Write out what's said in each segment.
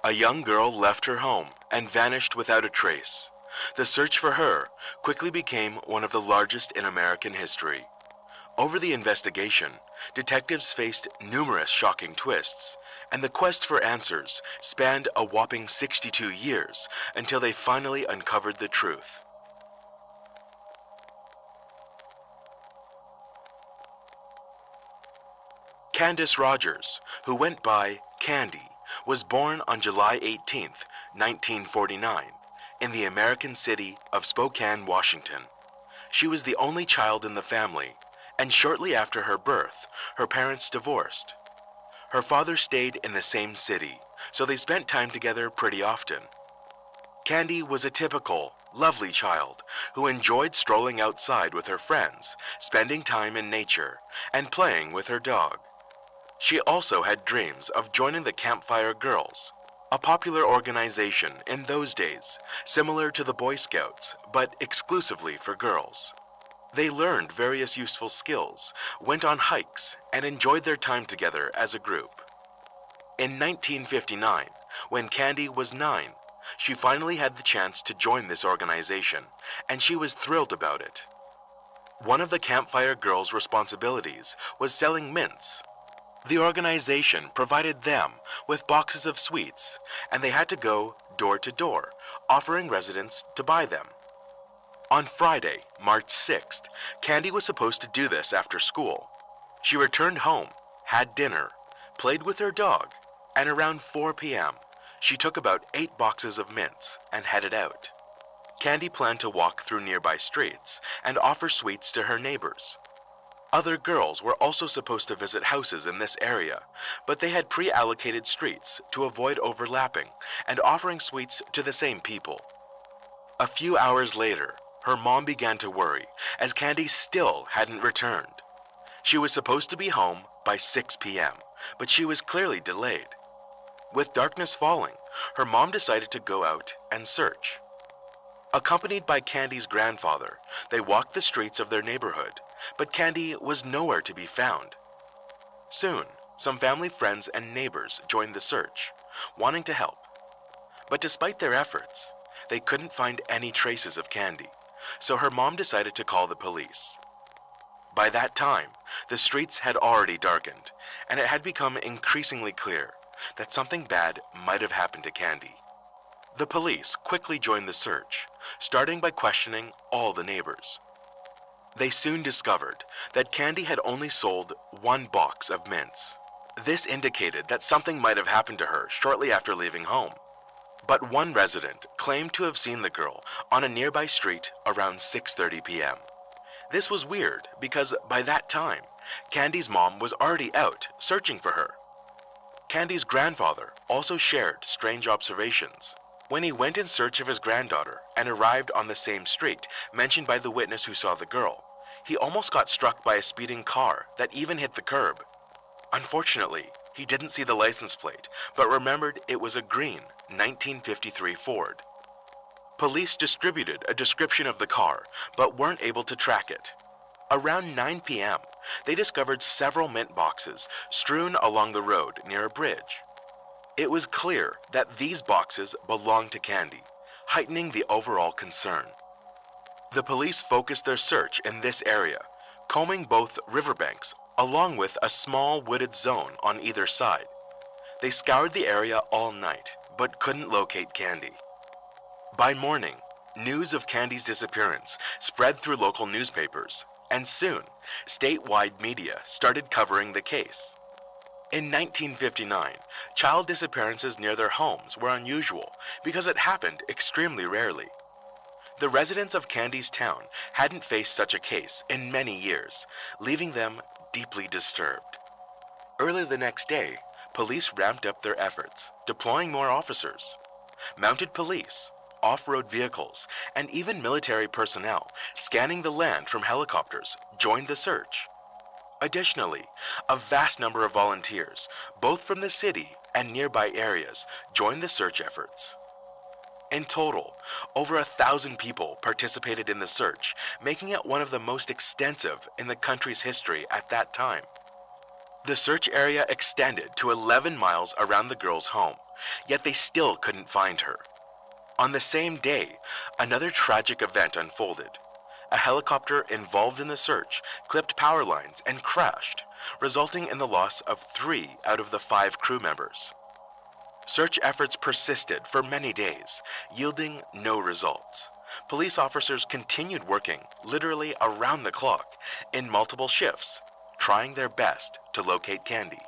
A young girl left her home and vanished without a trace. The search for her quickly became one of the largest in American history. Over the investigation, detectives faced numerous shocking twists, and the quest for answers spanned a whopping 62 years until they finally uncovered the truth. Candace Rogers, who went by Candy, was born on July 18, 1949, in the American city of Spokane, Washington. She was the only child in the family, and shortly after her birth, her parents divorced. Her father stayed in the same city, so they spent time together pretty often. Candy was a typical, lovely child who enjoyed strolling outside with her friends, spending time in nature, and playing with her dog. She also had dreams of joining the Campfire Girls, a popular organization in those days, similar to the Boy Scouts, but exclusively for girls. They learned various useful skills, went on hikes, and enjoyed their time together as a group. In 1959, when Candy was 9, she finally had the chance to join this organization, and she was thrilled about it. One of the Campfire Girls' responsibilities was selling mints. The organization provided them with boxes of sweets, and they had to go door to door, offering residents to buy them. On Friday, March 6th, Candy was supposed to do this after school. She returned home, had dinner, played with her dog, and around 4 p.m., she took about 8 boxes of mints and headed out. Candy planned to walk through nearby streets and offer sweets to her neighbors. Other girls were also supposed to visit houses in this area, but they had pre-allocated streets to avoid overlapping and offering sweets to the same people. A few hours later, her mom began to worry as Candy still hadn't returned. She was supposed to be home by 6 p.m., but she was clearly delayed. With darkness falling, her mom decided to go out and search. Accompanied by Candy's grandfather, they walked the streets of their neighborhood, but Candy was nowhere to be found. Soon, some family friends and neighbors joined the search, wanting to help. But despite their efforts, they couldn't find any traces of Candy, so her mom decided to call the police. By that time, the streets had already darkened, and it had become increasingly clear that something bad might have happened to Candy. The police quickly joined the search, starting by questioning all the neighbors. They soon discovered that Candy had only sold 1 box of mints. This indicated that something might have happened to her shortly after leaving home. But one resident claimed to have seen the girl on a nearby street around 6:30 p.m. This was weird because by that time, Candy's mom was already out searching for her. Candy's grandfather also shared strange observations. When he went in search of his granddaughter and arrived on the same street mentioned by the witness who saw the girl, he almost got struck by a speeding car that even hit the curb. Unfortunately, he didn't see the license plate, but remembered it was a green 1953 Ford. Police distributed a description of the car, but weren't able to track it. Around 9 p.m., they discovered several mint boxes strewn along the road near a bridge. It was clear that these boxes belonged to Candy, heightening the overall concern. The police focused their search in this area, combing both riverbanks along with a small wooded zone on either side. They scoured the area all night, but couldn't locate Candy. By morning, news of Candy's disappearance spread through local newspapers, and soon, statewide media started covering the case. In 1959, child disappearances near their homes were unusual because it happened extremely rarely. The residents of Candy's town hadn't faced such a case in many years, leaving them deeply disturbed. Early the next day, police ramped up their efforts, deploying more officers. Mounted police, off-road vehicles, and even military personnel scanning the land from helicopters joined the search. Additionally, a vast number of volunteers, both from the city and nearby areas, joined the search efforts. In total, over 1,000 people participated in the search, making it one of the most extensive in the country's history at that time. The search area extended to 11 miles around the girl's home, yet they still couldn't find her. On the same day, another tragic event unfolded. A helicopter involved in the search clipped power lines and crashed, resulting in the loss of 3 out of the 5 crew members. Search efforts persisted for many days, yielding no results. Police officers continued working literally around the clock in multiple shifts, trying their best to locate Candy.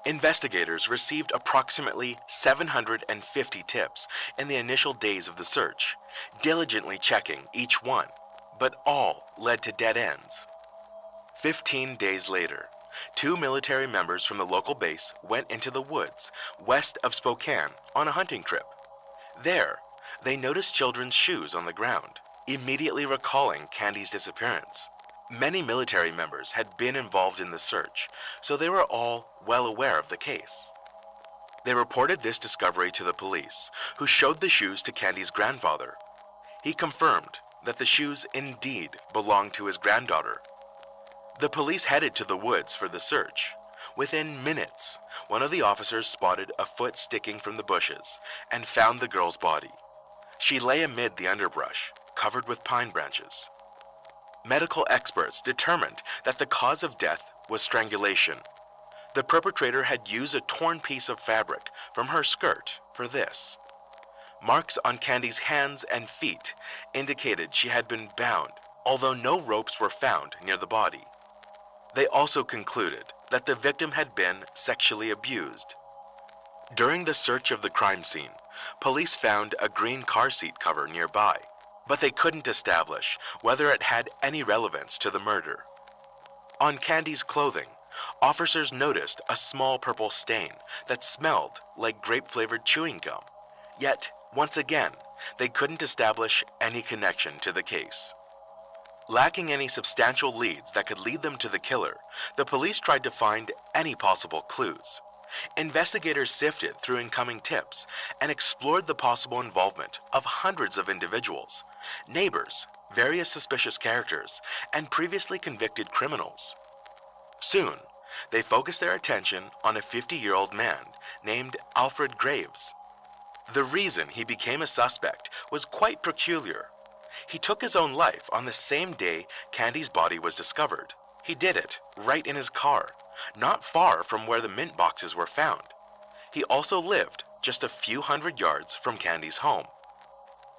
Investigators received approximately 750 tips in the initial days of the search, diligently checking each one, but all led to dead ends. 15 days later, 2 military members from the local base went into the woods west of Spokane on a hunting trip. There, they noticed children's shoes on the ground, immediately recalling Candy's disappearance. Many military members had been involved in the search, so they were all well aware of the case. They reported this discovery to the police, who showed the shoes to Candy's grandfather. He confirmed that the shoes indeed belonged to his granddaughter. The police headed to the woods for the search. Within minutes, one of the officers spotted a foot sticking from the bushes and found the girl's body. She lay amid the underbrush, covered with pine branches. Medical experts determined that the cause of death was strangulation. The perpetrator had used a torn piece of fabric from her skirt for this. Marks on Candy's hands and feet indicated she had been bound, although no ropes were found near the body. They also concluded that the victim had been sexually abused. During the search of the crime scene, police found a green car seat cover nearby, but they couldn't establish whether it had any relevance to the murder. On Candy's clothing, officers noticed a small purple stain that smelled like grape-flavored chewing gum. Yet, once again, they couldn't establish any connection to the case. Lacking any substantial leads that could lead them to the killer, the police tried to find any possible clues. Investigators sifted through incoming tips and explored the possible involvement of hundreds of individuals, neighbors, various suspicious characters, and previously convicted criminals. Soon, they focused their attention on a 50-year-old man named Alfred Graves. The reason he became a suspect was quite peculiar. He took his own life on the same day Candy's body was discovered. He did it right in his car, not far from where the mint boxes were found. He also lived just a few hundred yards from Candy's home.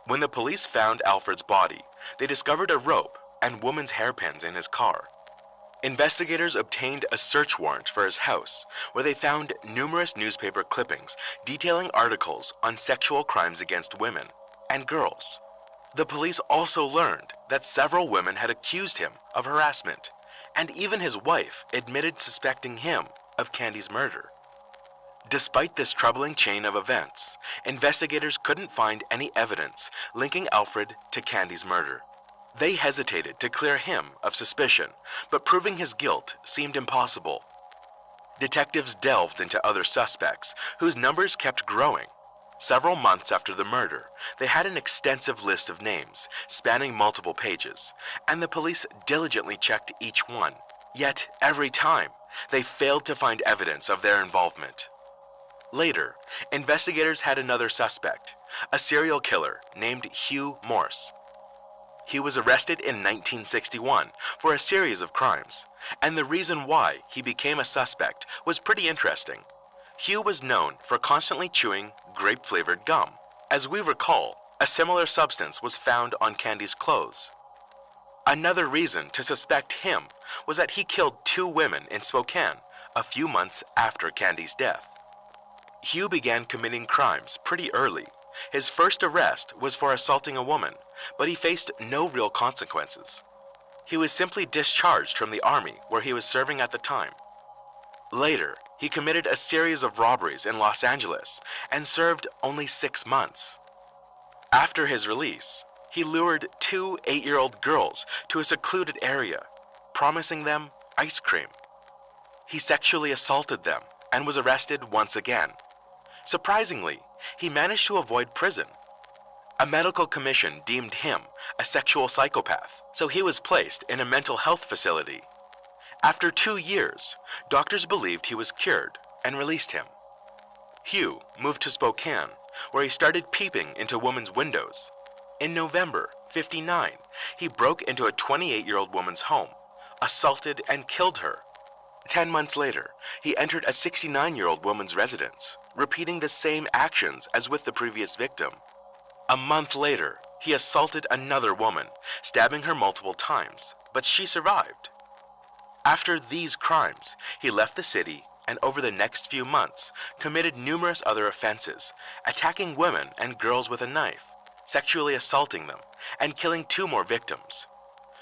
When the police found Alfred's body, they discovered a rope and woman's hairpins in his car. Investigators obtained a search warrant for his house, where they found numerous newspaper clippings detailing articles on sexual crimes against women and girls. The police also learned that several women had accused him of harassment, and even his wife admitted suspecting him of Candy's murder. Despite this troubling chain of events, investigators couldn't find any evidence linking Alfred to Candy's murder. They hesitated to clear him of suspicion, but proving his guilt seemed impossible. Detectives delved into other suspects, whose numbers kept growing. Several months after the murder, they had an extensive list of names, spanning multiple pages, and the police diligently checked each one. Yet, every time, they failed to find evidence of their involvement. Later, investigators had another suspect, a serial killer named Hugh Morse. He was arrested in 1961 for a series of crimes, and the reason why he became a suspect was pretty interesting. Hugh was known for constantly chewing grape-flavored gum. As we recall, a similar substance was found on Candy's clothes. Another reason to suspect him was that he killed 2 women in Spokane a few months after Candy's death. Hugh began committing crimes pretty early. His first arrest was for assaulting a woman, but he faced no real consequences. He was simply discharged from the army where he was serving at the time. Later, he committed a series of robberies in Los Angeles and served only 6 months. After his release, he lured 2 8-year-old girls to a secluded area, promising them ice cream. He sexually assaulted them and was arrested once again. Surprisingly, he managed to avoid prison. A medical commission deemed him a sexual psychopath, so he was placed in a mental health facility. After 2 years, doctors believed he was cured and released him. Hugh moved to Spokane, where he started peeping into women's windows. In November '59, he broke into a 28-year-old woman's home, assaulted and killed her. 10 months later, he entered a 69-year-old woman's residence, repeating the same actions as with the previous victim. A month later, he assaulted another woman, stabbing her multiple times, but she survived. After these crimes, he left the city and over the next few months committed numerous other offenses, attacking women and girls with a knife, sexually assaulting them, and killing 2 more victims.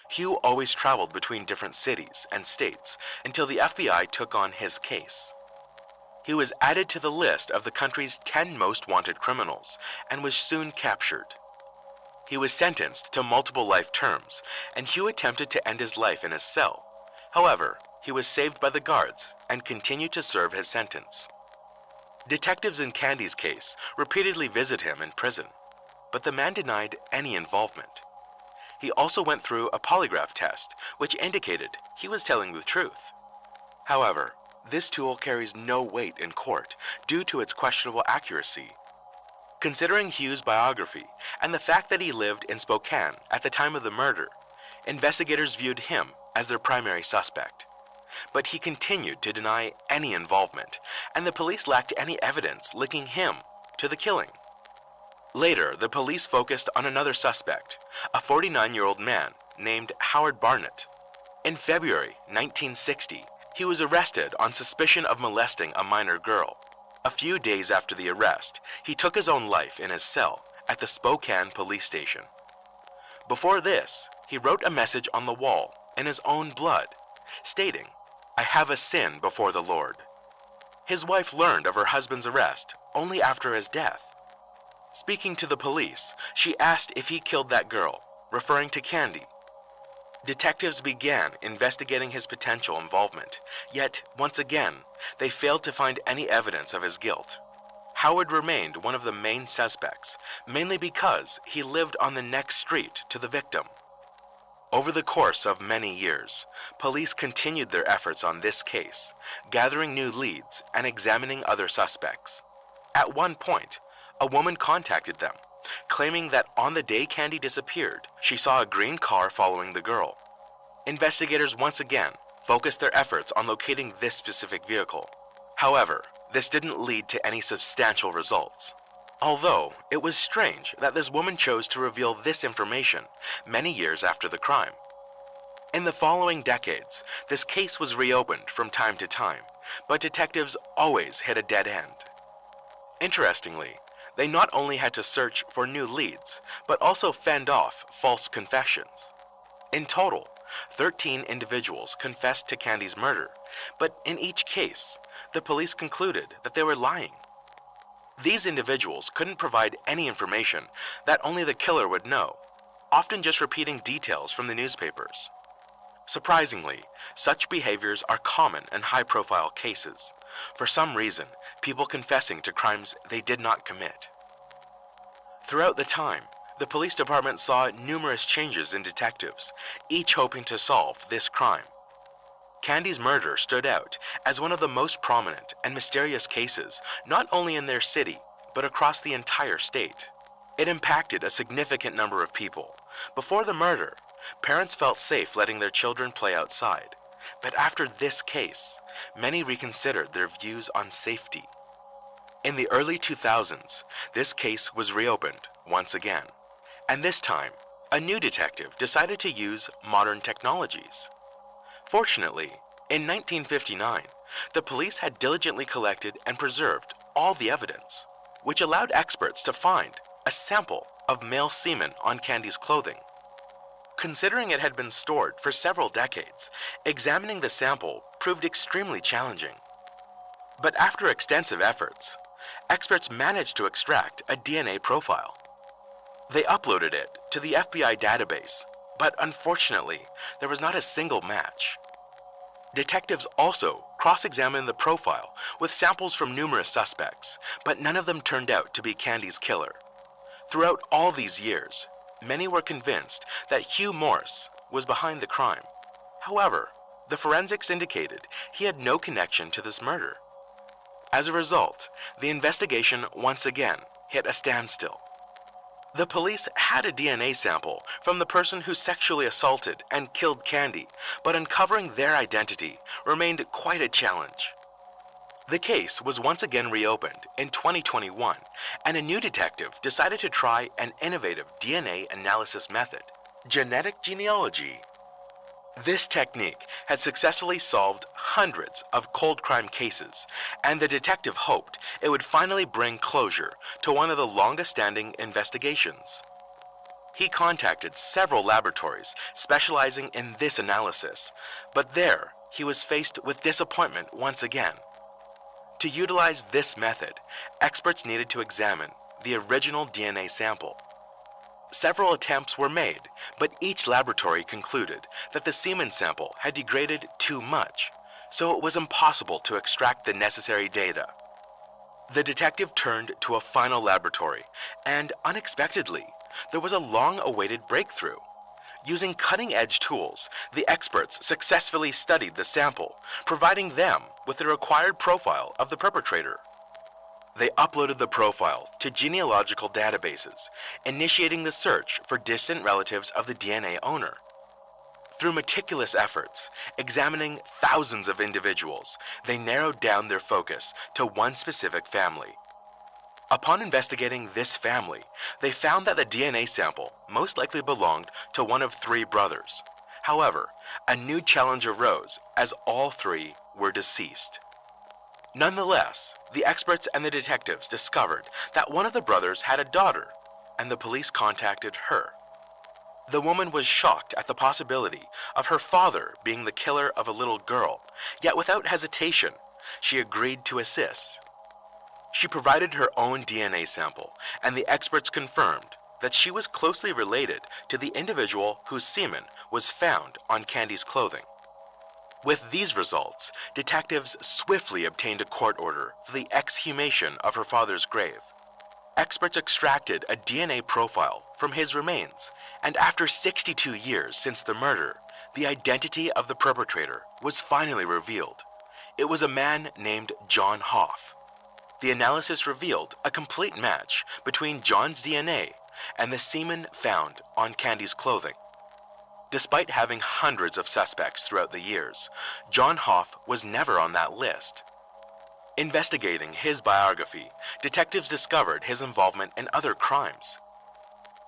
Hugh always traveled between different cities and states until the FBI took on his case. He was added to the list of the country's 10 most wanted criminals and was soon captured. He was sentenced to multiple life terms, and Hugh attempted to end his life in his cell. However, he was saved by the guards and continued to serve his sentence. Detectives in Candy's case repeatedly visited him in prison, but the man denied any involvement. He also went through a polygraph test, which indicated he was telling the truth. However, this tool carries no weight in court due to its questionable accuracy. Considering Hugh's biography and the fact that he lived in Spokane at the time of the murder, investigators viewed him as their primary suspect. But he continued to deny any involvement, and the police lacked any evidence linking him to the killing. Later, the police focused on another suspect, a 49-year-old man named Howard Barnett. In February 1960, he was arrested on suspicion of molesting a minor girl. A few days after the arrest, he took his own life in his cell at the Spokane police station. Before this, he wrote a message on the wall in his own blood, stating, "I have a sin before the Lord." His wife learned of her husband's arrest only after his death. Speaking to the police, she asked if he killed that girl, referring to Candy. Detectives began investigating his potential involvement, yet, once again, they failed to find any evidence of his guilt. Howard remained one of the main suspects, mainly because he lived on the next street to the victim. Over the course of many years, police continued their efforts on this case, gathering new leads and examining other suspects. At one point, a woman contacted them, claiming that on the day Candy disappeared, she saw a green car following the girl. Investigators once again focused their efforts on locating this specific vehicle. However, this didn't lead to any substantial results. Although, it was strange that this woman chose to reveal this information many years after the crime. In the following decades, this case was reopened from time to time, but detectives always hit a dead end. Interestingly, they not only had to search for new leads, but also fend off false confessions. In total, 13 individuals confessed to Candy's murder, but in each case, the police concluded that they were lying. These individuals couldn't provide any information that only the killer would know, often just repeating details from the newspapers. Surprisingly, such behaviors are common in high-profile cases. For some reason, people confessing to crimes they did not commit. Throughout the time, the police department saw numerous changes in detectives, each hoping to solve this crime. Candy's murder stood out as one of the most prominent and mysterious cases, not only in their city, but across the entire state. It impacted a significant number of people. Before the murder, parents felt safe letting their children play outside. But after this case, many reconsidered their views on safety. In the early 2000s, this case was reopened once again. And this time, a new detective decided to use modern technologies. Fortunately, in 1959, the police had diligently collected and preserved all the evidence, which allowed experts to find a sample of male semen on Candy's clothing. Considering it had been stored for several decades, examining the sample proved extremely challenging. But after extensive efforts, experts managed to extract a DNA profile. They uploaded it to the FBI database, but unfortunately, there was not a single match. Detectives also cross-examined the profile with samples from numerous suspects, but none of them turned out to be Candy's killer. Throughout all these years, many were convinced that Hugh Morse was behind the crime. However, the forensics indicated he had no connection to this murder. As a result, the investigation once again hit a standstill. The police had a DNA sample from the person who sexually assaulted and killed Candy, but uncovering their identity remained quite a challenge. The case was once again reopened in 2021, and a new detective decided to try an innovative DNA analysis method, genetic genealogy. This technique had successfully solved hundreds of cold crime cases, and the detective hoped it would finally bring closure to one of the longest-standing investigations. He contacted several laboratories specializing in this analysis, but there he was faced with disappointment once again. To utilize this method, experts needed to examine the original DNA sample. Several attempts were made, but each laboratory concluded that the semen sample had degraded too much, so it was impossible to extract the necessary data. The detective turned to a final laboratory, and unexpectedly, there was a long-awaited breakthrough. Using cutting-edge tools, the experts successfully studied the sample, providing them with the required profile of the perpetrator. They uploaded the profile to genealogical databases, initiating the search for distant relatives of the DNA owner. Through meticulous efforts, examining thousands of individuals, they narrowed down their focus to one specific family. Upon investigating this family, they found that the DNA sample most likely belonged to one of three brothers. However, a new challenge arose as all three were deceased. Nonetheless, the experts and the detectives discovered that one of the brothers had a daughter, and the police contacted her. The woman was shocked at the possibility of her father being the killer of a little girl, yet without hesitation, she agreed to assist. She provided her own DNA sample, and the experts confirmed that she was closely related to the individual whose semen was found on Candy's clothing. With these results, detectives swiftly obtained a court order for the exhumation of her father's grave. Experts extracted a DNA profile from his remains, and after 62 years since the murder, the identity of the perpetrator was finally revealed. It was a man named John Hoff. The analysis revealed a complete match between John's DNA and the semen found on Candy's clothing. Despite having hundreds of suspects throughout the years, John Hoff was never on that list. Investigating his biography, detectives discovered his involvement in other crimes.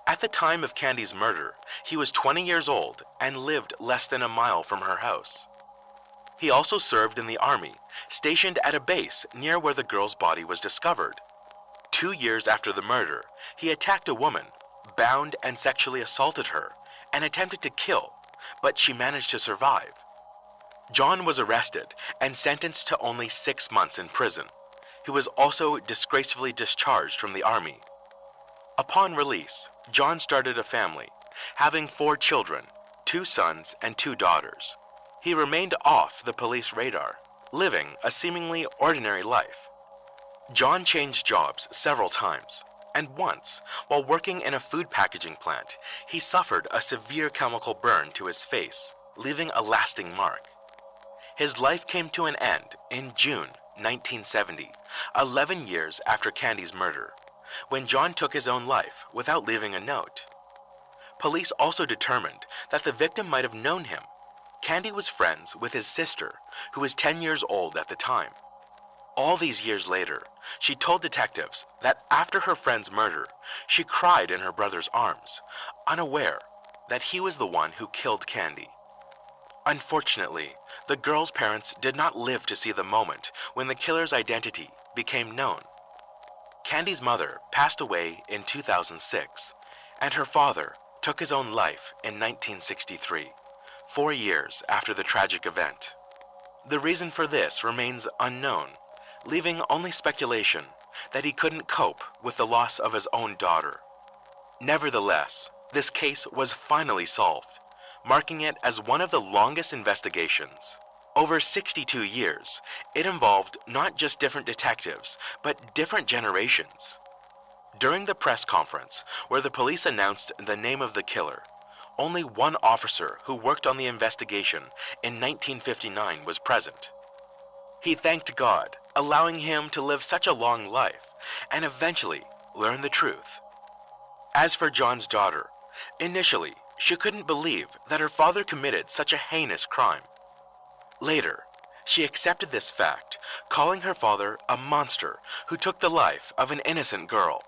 At the time of Candy's murder, he was 20 years old and lived less than a mile from her house. He also served in the army, stationed at a base near where the girl's body was discovered. 2 years after the murder, he attacked a woman, bound and sexually assaulted her, and attempted to kill, but she managed to survive. John was arrested and sentenced to only 6 months in prison. He was also disgracefully discharged from the army. Upon release, John started a family, having 4 children, 2 sons and 2 daughters. He remained off the police radar, living a seemingly ordinary life. John changed jobs several times, and once, while working in a food packaging plant, he suffered a severe chemical burn to his face, leaving a lasting mark. His life came to an end in June 1970, 11 years after Candy's murder, when John took his own life without leaving a note. Police also determined that the victim might have known him. Candy was friends with his sister, who was 10 years old at the time. All these years later, she told detectives that after her friend's murder, she cried in her brother's arms, unaware that he was the one who killed Candy. Unfortunately, the girl's parents did not live to see the moment when the killer's identity became known. Candy's mother passed away in 2006, and her father took his own life in 1963, 4 years after the tragic event. The reason for this remains unknown, leaving only speculation that he couldn't cope with the loss of his own daughter. Nevertheless, this case was finally solved, marking it as one of the longest investigations. Over 62 years, it involved not just different detectives, but different generations. During the press conference, where the police announced the name of the killer, only one officer who worked on the investigation in 1959 was present. He thanked God allowing him to live such a long life and eventually learn the truth. As for John's daughter, initially she couldn't believe that her father committed such a heinous crime. Later, she accepted this fact, calling her father a monster who took the life of an innocent girl.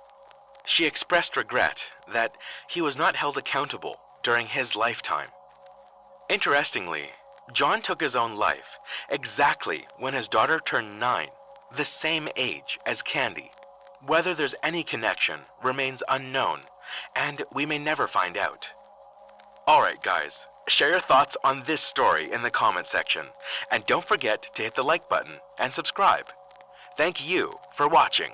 She expressed regret that he was not held accountable during his lifetime. Interestingly, John took his own life exactly when his daughter turned 9, the same age as Candy. Whether there's any connection remains unknown, and we may never find out. Alright guys, share your thoughts on this story in the comment section, and don't forget to hit the like button and subscribe. Thank you for watching.